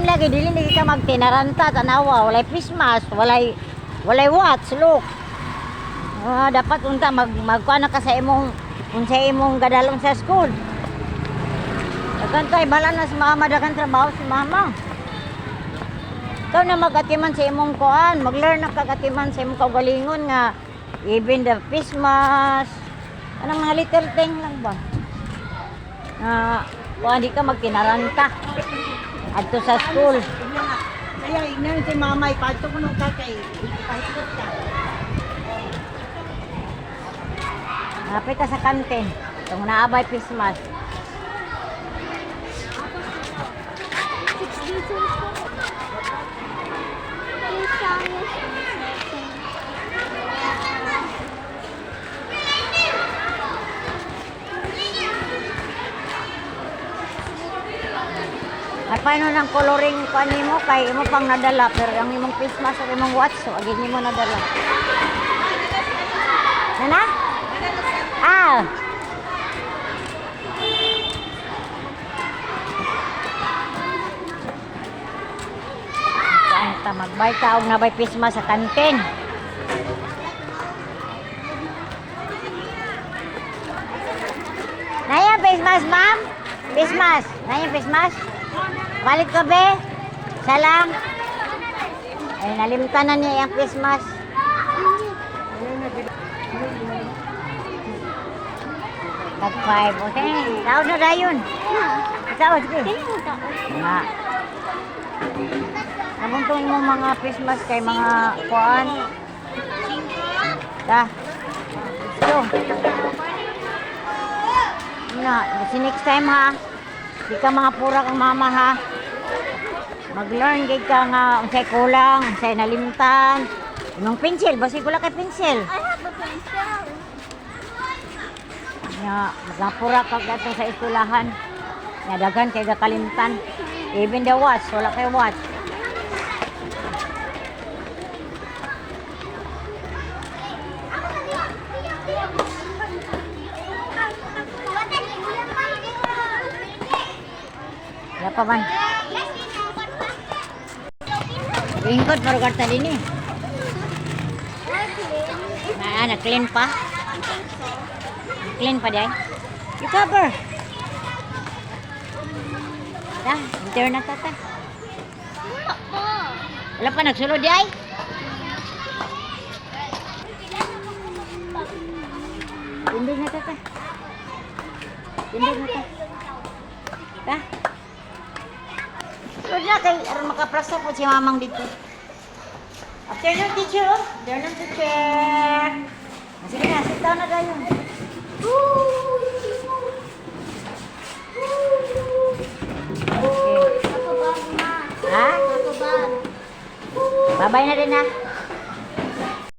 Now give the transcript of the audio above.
lagi dili ni ka magtinaranta tanawa, walay Christmas, walay watch, look. Dapat unta magkuana ka sa imong unsay imong gadalong sa school. Dagan kay bala na si mama, dagan trabaho si mama. Ikaw na magatiman sa imong kuan, mag-learn na kagatiman sa imong kaugalingon nga even the Christmas, anong mga little thing lang ba? Kung hindi ka magkinaranta adto sa school. Kaya ignan si mama, ipato ko nung kakay. Ipahikot ka. Napit ka sa kantin. Kung naabay Christmas. At paano ng coloring pa mo kay imo pang nadala pero ang imong Christmas o imong watch so agin mo nadala. Nana? Ah. Saan ta magbay ta og nabay Christmas sa kantin? Naya Christmas, ma'am? Christmas. Naya Christmas? Balik ka be? Salam. Ay, nalimutan na niya yung Christmas. Tag-5. Okay. Tawad na dayon. Tawad, sige. Nga. Nabuntong mo mga Christmas kay mga kuan. Da. So. Na, kasi next time ha. Di ka mga pura kang mama ha. Mag-learn gid ka nga unsay kulang, unsay nalimtan. Imong pencil, basi kulang kay pencil. I have a pencil. Nya, magapura ka gato sa eskwelahan. Nya daghan kay gakalimtan. Even the watch, wala kay watch. Wala pa man. Lingkod baru karta dini. Nah, clean pa. Clean pa day. You cover. Dah, enter na tata. Wala pa nagsulod day. Tindig na tata. Tindig na tata. Dah. Sulod na kay aron makaprasa po si mamang dito. Afternoon teacher. Afternoon teacher. Sige na, sit down na dayon. Okay. Ha? Bye-bye na din ha.